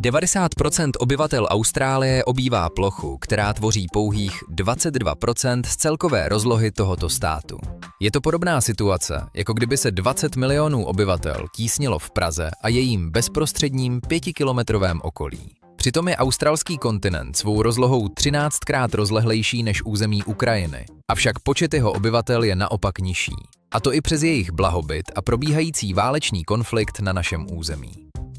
90% obyvatel Austrálie obývá plochu, která tvoří pouhých 22% z celkové rozlohy tohoto státu. Je to podobná situace, jako kdyby se 20 milionů obyvatel tísnilo v Praze a jejím bezprostředním 5kilometrovém okolí. Přitom je australský kontinent svou rozlohou 13krát rozlehlejší než území Ukrajiny, avšak počet jeho obyvatel je naopak nižší. A to i přes jejich blahobyt a probíhající válečný konflikt na našem území.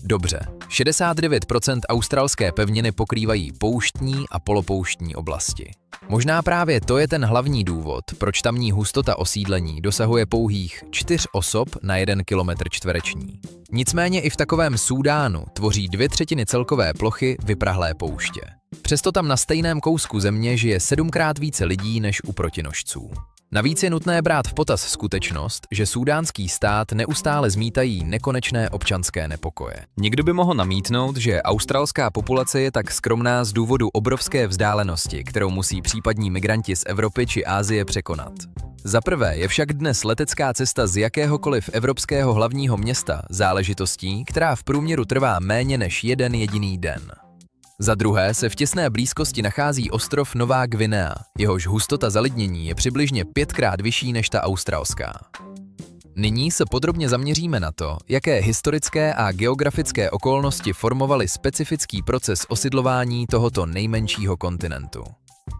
Dobře, 69% australské pevniny pokrývají pouštní a polopouštní oblasti. Možná právě to je ten hlavní důvod, proč tamní hustota osídlení dosahuje pouhých 4 osob na 1 kilometr čtvereční. Nicméně i v takovém Súdánu tvoří 2/3 celkové plochy vyprahlé pouště. Přesto tam na stejném kousku země žije 7krát více lidí než u protinožců. Navíc je nutné brát v potaz skutečnost, že súdánský stát neustále zmítají nekonečné občanské nepokoje. Někdo by mohl namítnout, že australská populace je tak skromná z důvodu obrovské vzdálenosti, kterou musí případní migranti z Evropy či Asie překonat. Za prvé je však dnes letecká cesta z jakéhokoliv evropského hlavního města záležitostí, která v průměru trvá méně než 1 jediný den. Za druhé se v těsné blízkosti nachází ostrov Nová Gvinea, jehož hustota zalidnění je přibližně 5krát vyšší než ta australská. Nyní se podrobně zaměříme na to, jaké historické a geografické okolnosti formovaly specifický proces osidlování tohoto nejmenšího kontinentu.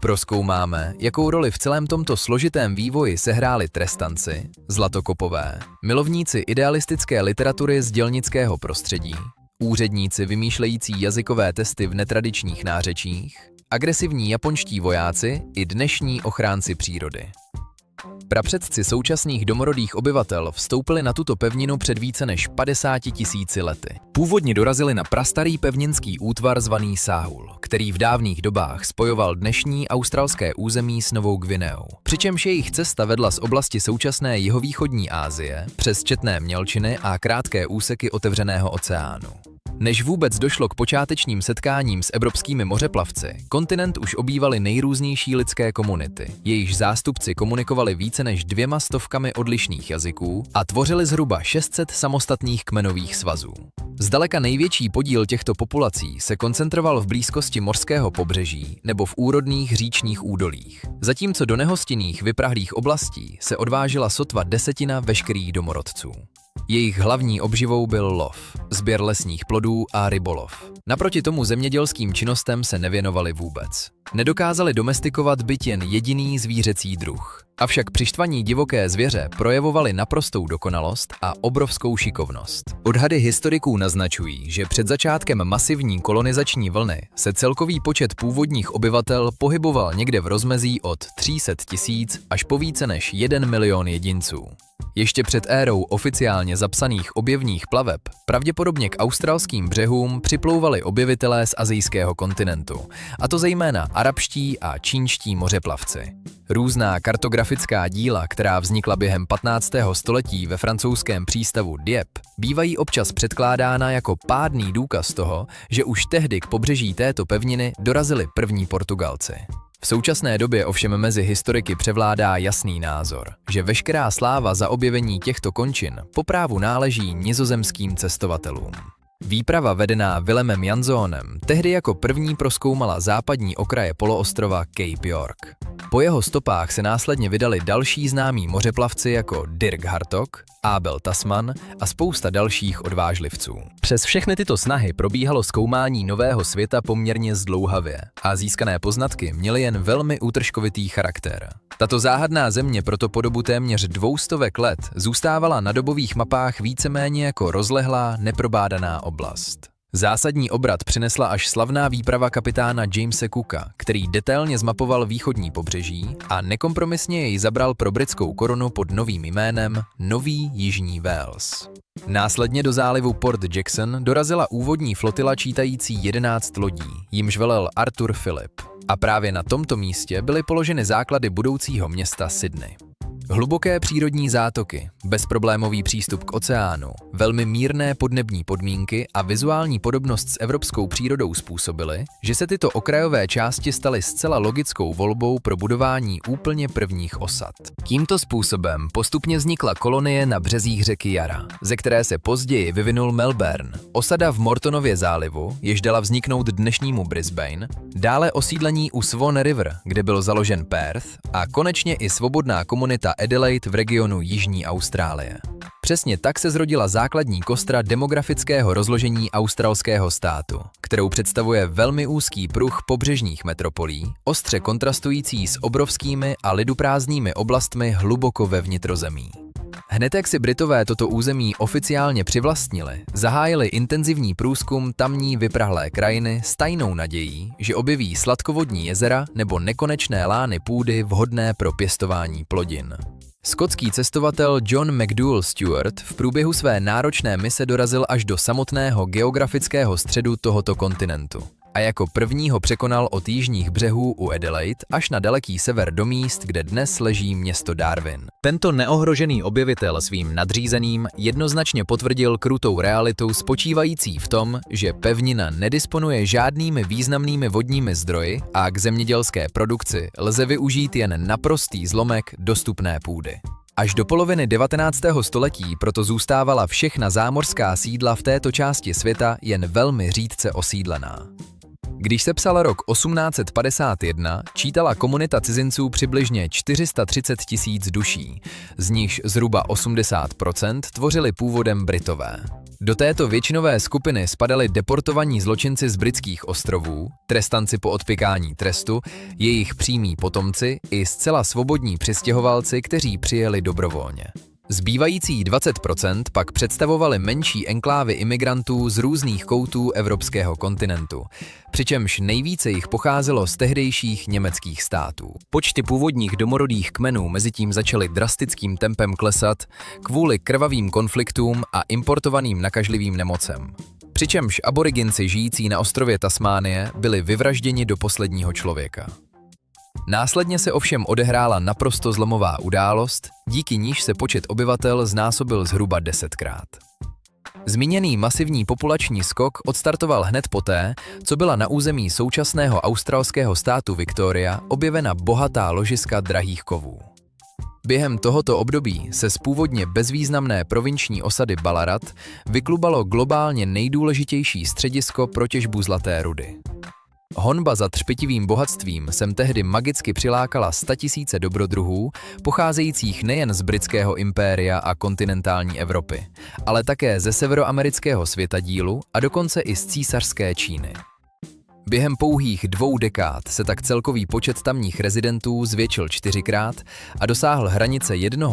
Prozkoumáme, jakou roli v celém tomto složitém vývoji sehráli trestanci, zlatokopové, milovníci idealistické literatury z dělnického prostředí, úředníci vymýšlející jazykové testy v netradičních nářečích, agresivní japonští vojáci i dnešní ochránci přírody. Prapředci současných domorodých obyvatel vstoupili na tuto pevninu před více než 50 000 lety. Původně dorazili na prastarý pevninský útvar zvaný Sáhul, který v dávných dobách spojoval dnešní australské území s Novou Gvineou. Přičemž jejich cesta vedla z oblasti současné jihovýchodní Asie přes četné mělčiny a krátké úseky otevřeného oceánu. Než vůbec došlo k počátečním setkáním s evropskými mořeplavci, kontinent už obývaly nejrůznější lidské komunity. Jejichž zástupci komunikovali více než 200 odlišných jazyků a tvořili zhruba 600 samostatných kmenových svazů. Zdaleka největší podíl těchto populací se koncentroval v blízkosti mořského pobřeží nebo v úrodných říčních údolích, zatímco do nehostinných vyprahlých oblastí se odvážela sotva 1/10 veškerých domorodců. Jejich hlavní obživou byl lov, sběr lesních plodů a rybolov. Naproti tomu zemědělským činnostem se nevěnovali vůbec. Nedokázali domestikovat byť jen jediný zvířecí druh. Avšak při štvaní divoké zvěře projevovali naprostou dokonalost a obrovskou šikovnost. Odhady historiků naznačují, že před začátkem masivní kolonizační vlny se celkový počet původních obyvatel pohyboval někde v rozmezí od 300 000 až po více než 1 milion jedinců. Ještě před érou oficiálně zapsaných objevních plaveb pravděpodobně k australským břehům připlouvali objevitelé z asijského kontinentu, a to zejména arabští a čínští mořeplavci. Různá kartografická díla, která vznikla během 15. století ve francouzském přístavu Dieppe, bývají občas předkládána jako pádný důkaz toho, že už tehdy k pobřeží této pevniny dorazili první Portugalci. V současné době ovšem mezi historiky převládá jasný názor, že veškerá sláva za objevení těchto končin poprávu náleží nizozemským cestovatelům. Výprava vedená Willemem Janszonem tehdy jako první prozkoumala západní okraje poloostrova Cape York. Po jeho stopách se následně vydali další známí mořeplavci jako Dirk Hartog, Abel Tasman a spousta dalších odvážlivců. Přes všechny tyto snahy probíhalo zkoumání nového světa poměrně zdlouhavě a získané poznatky měly jen velmi útržkovitý charakter. Tato záhadná země proto po dobu téměř 200 let zůstávala na dobových mapách víceméně jako rozlehlá, neprobádaná oblast. Zásadní obrat přinesla až slavná výprava kapitána Jamese Cooka, který detailně zmapoval východní pobřeží a nekompromisně jej zabral pro britskou korunu pod novým jménem Nový Jižní Wales. Následně do zálivu Port Jackson dorazila úvodní flotila čítající 11 lodí, jimž velel Arthur Phillip. A právě na tomto místě byly položeny základy budoucího města Sydney. Hluboké přírodní zátoky, bezproblémový přístup k oceánu, velmi mírné podnební podmínky a vizuální podobnost s evropskou přírodou způsobily, že se tyto okrajové části staly zcela logickou volbou pro budování úplně prvních osad. Tímto způsobem postupně vznikla kolonie na březích řeky Yarra, ze které se později vyvinul Melbourne, osada v Mortonově zálivu, jež dala vzniknout dnešnímu Brisbane, dále osídlení u Swan River, kde byl založen Perth, a konečně i svobodná komunita Adelaide v regionu Jižní Austrálie. Přesně tak se zrodila základní kostra demografického rozložení australského státu, kterou představuje velmi úzký pruh pobřežních metropolí, ostře kontrastující s obrovskými a liduprázdnými oblastmi hluboko ve vnitrozemí. Hned jak si Britové toto území oficiálně přivlastnili, zahájili intenzivní průzkum tamní vyprahlé krajiny s tajnou nadějí, že objeví sladkovodní jezera nebo nekonečné lány půdy vhodné pro pěstování plodin. Skotský cestovatel John McDougall Stuart v průběhu své náročné mise dorazil až do samotného geografického středu tohoto kontinentu a jako první ho překonal od jižních břehů u Adelaide až na daleký sever do míst, kde dnes leží město Darwin. Tento neohrožený objevitel svým nadřízeným jednoznačně potvrdil krutou realitu spočívající v tom, že pevnina nedisponuje žádnými významnými vodními zdroji a k zemědělské produkci lze využít jen naprostý zlomek dostupné půdy. Až do poloviny 19. století proto zůstávala všechna zámořská sídla v této části světa jen velmi řídce osídlená. Když se psal rok 1851, čítala komunita cizinců přibližně 430 000 duší, z nichž zhruba 80% tvořili původem Britové. Do této většinové skupiny spadali deportovaní zločinci z britských ostrovů, trestanci po odpykání trestu, jejich přímí potomci i zcela svobodní přistěhovalci, kteří přijeli dobrovolně. Zbývající 20% pak představovali menší enklávy imigrantů z různých koutů evropského kontinentu, přičemž nejvíce jich pocházelo z tehdejších německých států. Počty původních domorodých kmenů mezitím začaly drastickým tempem klesat kvůli krvavým konfliktům a importovaným nakažlivým nemocem. Přičemž aboriginci žijící na ostrově Tasmánie byli vyvražděni do posledního člověka. Následně se ovšem odehrála naprosto zlomová událost, díky níž se počet obyvatel znásobil zhruba 10krát. Zmíněný masivní populační skok odstartoval hned poté, co byla na území současného australského státu Victoria objevena bohatá ložiska drahých kovů. Během tohoto období se z původně bezvýznamné provinční osady Ballarat vyklubalo globálně nejdůležitější středisko pro těžbu zlaté rudy. Honba za třpitivým bohatstvím sem tehdy magicky přilákala 100 000 dobrodruhů, pocházejících nejen z britského impéria a kontinentální Evropy, ale také ze severoamerického světadílu a dokonce i z císařské Číny. Během pouhých 2 dekád se tak celkový počet tamních rezidentů zvětšil 4krát a dosáhl hranice 1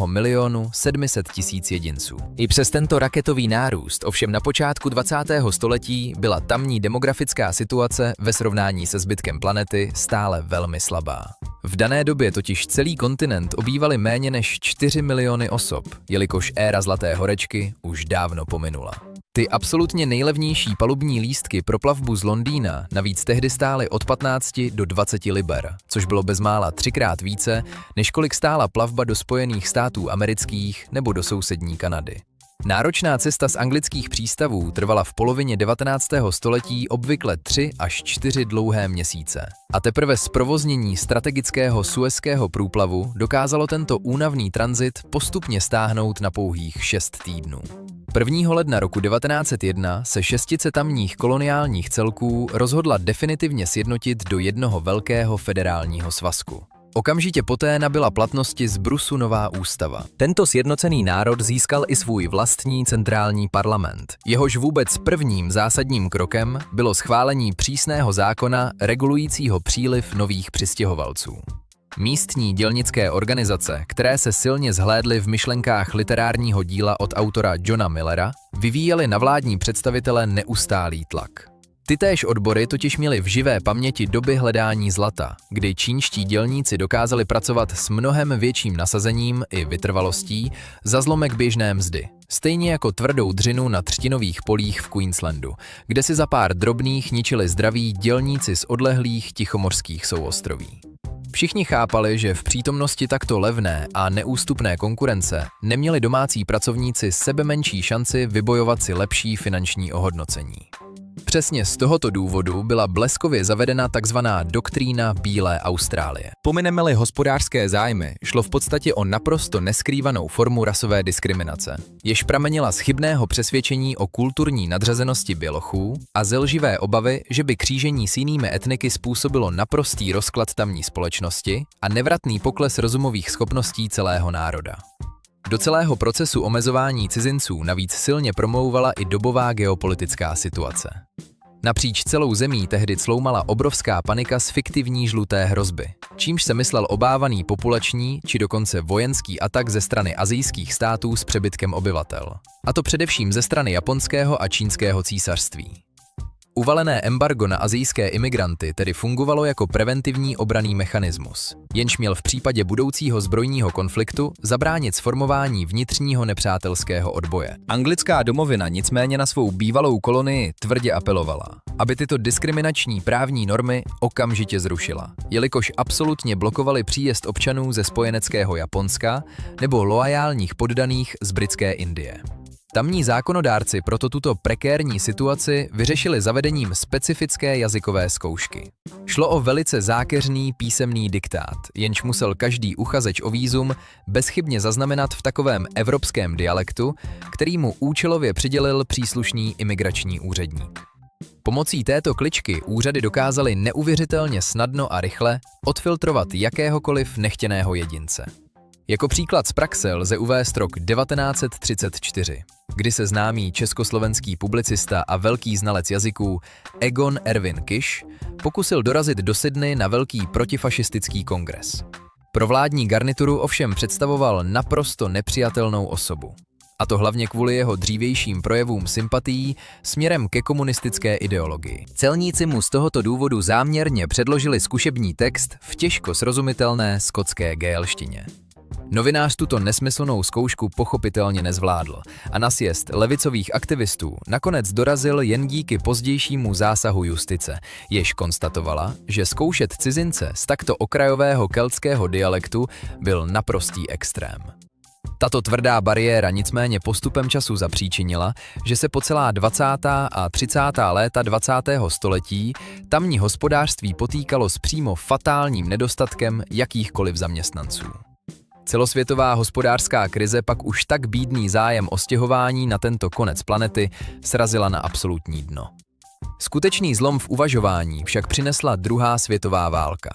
700 000 jedinců. I přes tento raketový nárůst ovšem na počátku 20. století byla tamní demografická situace ve srovnání se zbytkem planety stále velmi slabá. V dané době totiž celý kontinent obývali méně než 4 miliony osob, jelikož éra Zlaté horečky už dávno pominula. Ty absolutně nejlevnější palubní lístky pro plavbu z Londýna navíc tehdy stály od 15 do 20 liber, což bylo bezmála 3krát více, než kolik stála plavba do Spojených států amerických nebo do sousední Kanady. Náročná cesta z anglických přístavů trvala v polovině 19. století obvykle 3 až 4 dlouhé měsíce. A teprve zprovoznění strategického Suezského průplavu dokázalo tento únavný tranzit postupně stáhnout na pouhých 6 týdnů. 1. ledna roku 1901 se šestice tamních koloniálních celků rozhodla definitivně sjednotit do jednoho velkého federálního svazku. Okamžitě poté nabyla platnosti z Brusu nová ústava. Tento sjednocený národ získal i svůj vlastní centrální parlament. Jehož vůbec prvním zásadním krokem bylo schválení přísného zákona regulujícího příliv nových přistěhovalců. Místní dělnické organizace, které se silně zhlédly v myšlenkách literárního díla od autora Johna Millera, vyvíjely na vládní představitele neustálý tlak. Tytéž odbory totiž měly v živé paměti doby hledání zlata, kdy čínští dělníci dokázali pracovat s mnohem větším nasazením i vytrvalostí za zlomek běžné mzdy, stejně jako tvrdou dřinu na třtinových polích v Queenslandu, kde si za pár drobných ničili zdraví dělníci z odlehlých tichomořských souostroví. Všichni chápali, že v přítomnosti takto levné a neústupné konkurence neměli domácí pracovníci sebemenší šanci vybojovat si lepší finanční ohodnocení. Přesně z tohoto důvodu byla bleskově zavedena takzvaná doktrína Bílé Austrálie. Pomineme-li hospodářské zájmy, šlo v podstatě o naprosto neskrývanou formu rasové diskriminace, jež pramenila z chybného přesvědčení o kulturní nadřazenosti bělochů a ze lživé obavy, že by křížení s jinými etniky způsobilo naprostý rozklad tamní společnosti a nevratný pokles rozumových schopností celého národa. Do celého procesu omezování cizinců navíc silně promlouvala i dobová geopolitická situace. Napříč celou zemí tehdy cloumala obrovská panika z fiktivní žluté hrozby, čímž se myslel obávaný populační či dokonce vojenský atak ze strany asijských států s přebytkem obyvatel, a to především ze strany japonského a čínského císařství. Uvalené embargo na asijské imigranty tedy fungovalo jako preventivní obranný mechanismus, jenž měl v případě budoucího zbrojního konfliktu zabránit sformování vnitřního nepřátelského odboje. Anglická domovina nicméně na svou bývalou kolonii tvrdě apelovala, aby tyto diskriminační právní normy okamžitě zrušila, jelikož absolutně blokovaly příjezd občanů ze spojeneckého Japonska nebo loajálních poddaných z britské Indie. Tamní zákonodárci proto tuto prekérní situaci vyřešili zavedením specifické jazykové zkoušky. Šlo o velice zákeřný písemný diktát, jenž musel každý uchazeč o vízum bezchybně zaznamenat v takovém evropském dialektu, který mu účelově přidělil příslušný imigrační úředník. Pomocí této kličky úřady dokázaly neuvěřitelně snadno a rychle odfiltrovat jakéhokoliv nechtěného jedince. Jako příklad z praxe lze uvést rok 1934, kdy se známý československý publicista a velký znalec jazyků Egon Erwin Kisch pokusil dorazit do Sydney na velký protifašistický kongres. Pro vládní garnituru ovšem představoval naprosto nepřijatelnou osobu. A to hlavně kvůli jeho dřívějším projevům sympatií směrem ke komunistické ideologii. Celníci mu z tohoto důvodu záměrně předložili zkušební text v těžko srozumitelné skotské gaelštině. Novinář tuto nesmyslnou zkoušku pochopitelně nezvládl a na sjezd levicových aktivistů nakonec dorazil jen díky pozdějšímu zásahu justice, jež konstatovala, že zkoušet cizince z takto okrajového keltského dialektu byl naprostý extrém. Tato tvrdá bariéra nicméně postupem času zapříčinila, že se po celá 20. a 30. léta 20. století tamní hospodářství potýkalo s přímo fatálním nedostatkem jakýchkoliv zaměstnanců. Celosvětová hospodářská krize pak už tak bídný zájem o stěhování na tento konec planety srazila na absolutní dno. Skutečný zlom v uvažování však přinesla druhá světová válka,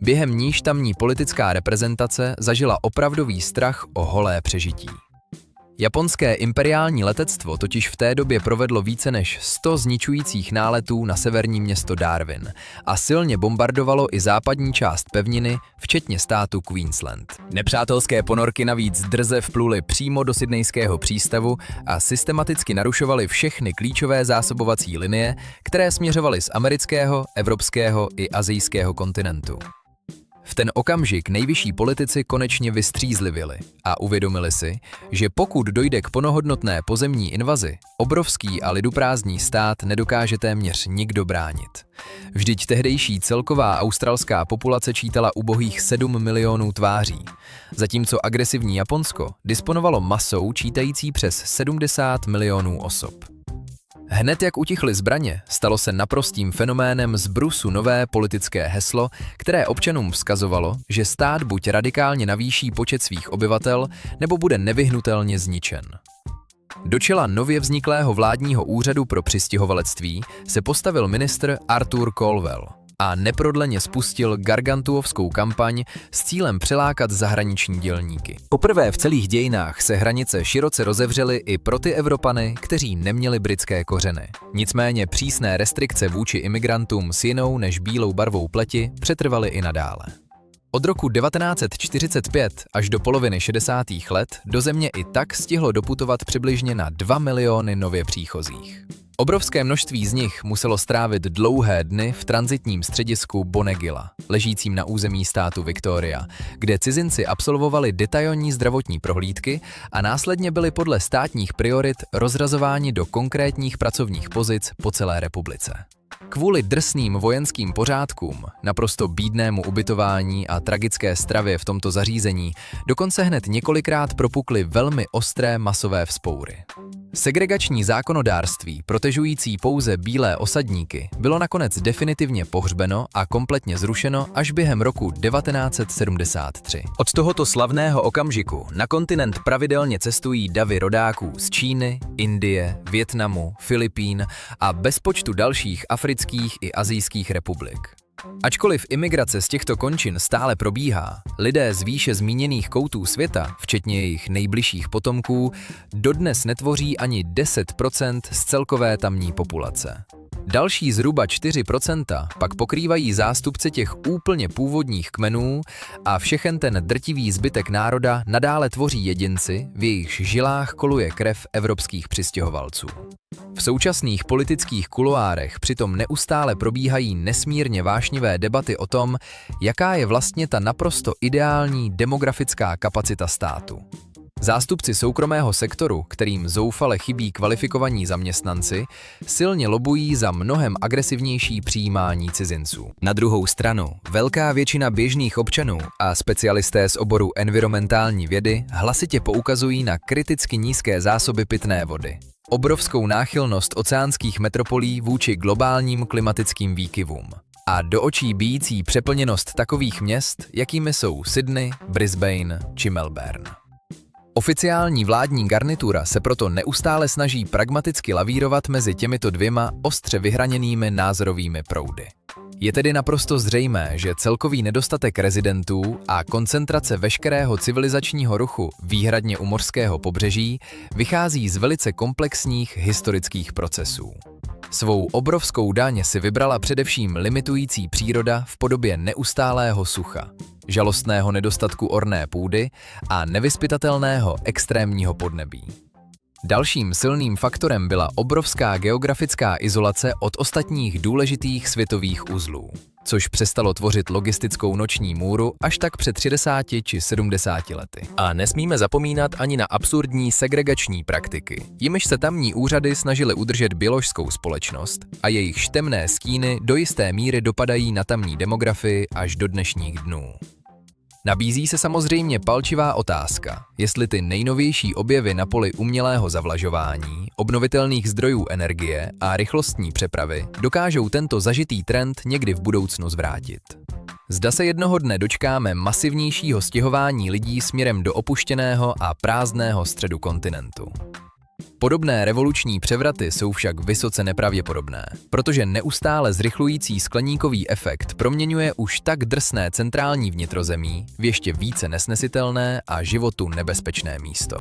během níž tamní politická reprezentace zažila opravdový strach o holé přežití. Japonské imperiální letectvo totiž v té době provedlo více než 100 zničujících náletů na severní město Darwin a silně bombardovalo i západní část pevniny, včetně státu Queensland. Nepřátelské ponorky navíc drze vpluly přímo do sydneyského přístavu a systematicky narušovaly všechny klíčové zásobovací linie, které směřovaly z amerického, evropského i asijského kontinentu. V ten okamžik nejvyšší politici konečně vystřízlivěli a uvědomili si, že pokud dojde k plnohodnotné pozemní invazi, obrovský a liduprázdný stát nedokáže téměř nikdo bránit. Vždyť tehdejší celková australská populace čítala ubohých 7 milionů tváří, zatímco agresivní Japonsko disponovalo masou čítající přes 70 milionů osob. Hned jak utichly zbraně, stalo se naprostým fenoménem zbrusu nové politické heslo, které občanům vzkazovalo, že stát buď radikálně navýší počet svých obyvatel, nebo bude nevyhnutelně zničen. Do čela nově vzniklého vládního úřadu pro přistěhovalectví se postavil ministr Arthur Calwell a neprodleně spustil gargantuovskou kampaň s cílem přilákat zahraniční dělníky. Poprvé v celých dějinách se hranice široce rozevřely i pro ty Evropany, kteří neměli britské kořeny. Nicméně přísné restrikce vůči imigrantům s jinou než bílou barvou pleti přetrvaly i nadále. Od roku 1945 až do poloviny 60. let do země i tak stihlo doputovat přibližně na 2 miliony nově příchozích. Obrovské množství z nich muselo strávit dlouhé dny v tranzitním středisku Bonegilla, ležícím na území státu Victoria, kde cizinci absolvovali detailní zdravotní prohlídky a následně byli podle státních priorit rozrazováni do konkrétních pracovních pozic po celé republice. Kvůli drsným vojenským pořádkům, naprosto bídnému ubytování a tragické stravě v tomto zařízení dokonce hned několikrát propukly velmi ostré masové vzpoury. Segregační zákonodárství, protežující pouze bílé osadníky, bylo nakonec definitivně pohřbeno a kompletně zrušeno až během roku 1973. Od tohoto slavného okamžiku na kontinent pravidelně cestují davy rodáků z Číny, Indie, Vietnamu, Filipín a bezpočtu dalších afrických i asijských republik. Ačkoliv imigrace z těchto končin stále probíhá, lidé z výše zmíněných koutů světa, včetně jejich nejbližších potomků, dodnes netvoří ani 10% z celkové tamní populace. Další zhruba 4% pak pokrývají zástupci těch úplně původních kmenů a všechen ten drtivý zbytek národa nadále tvoří jedinci, v jejichž žilách koluje krev evropských přistěhovalců. V současných politických kuloárech přitom neustále probíhají nesmírně vášnivé debaty o tom, jaká je vlastně ta naprosto ideální demografická kapacita státu. Zástupci soukromého sektoru, kterým zoufale chybí kvalifikovaní zaměstnanci, silně lobují za mnohem agresivnější přijímání cizinců. Na druhou stranu, velká většina běžných občanů a specialisté z oboru environmentální vědy hlasitě poukazují na kriticky nízké zásoby pitné vody, obrovskou náchylnost oceánských metropolí vůči globálním klimatickým výkyvům a do očí bijící přeplněnost takových měst, jakými jsou Sydney, Brisbane či Melbourne. Oficiální vládní garnitura se proto neustále snaží pragmaticky lavírovat mezi těmito dvěma ostře vyhraněnými názorovými proudy. Je tedy naprosto zřejmé, že celkový nedostatek rezidentů a koncentrace veškerého civilizačního ruchu výhradně u mořského pobřeží vychází z velice komplexních historických procesů. Svou obrovskou daň si vybrala především limitující příroda v podobě neustálého sucha, žalostného nedostatku orné půdy a nevyzpytatelného extrémního podnebí. Dalším silným faktorem byla obrovská geografická izolace od ostatních důležitých světových uzlů, což přestalo tvořit logistickou noční můru až tak před 60 či 70 lety. A nesmíme zapomínat ani na absurdní segregační praktiky, jimiž se tamní úřady snažily udržet běložskou společnost a jejich temné stíny do jisté míry dopadají na tamní demografii až do dnešních dnů. Nabízí se samozřejmě palčivá otázka, jestli ty nejnovější objevy na poli umělého zavlažování, obnovitelných zdrojů energie a rychlostní přepravy dokážou tento zažitý trend někdy v budoucnu zvrátit. Zda se jednoho dne dočkáme masivnějšího stěhování lidí směrem do opuštěného a prázdného středu kontinentu. Podobné revoluční převraty jsou však vysoce nepravděpodobné, protože neustále zrychlující skleníkový efekt proměňuje už tak drsné centrální vnitrozemí v ještě více nesnesitelné a životu nebezpečné místo.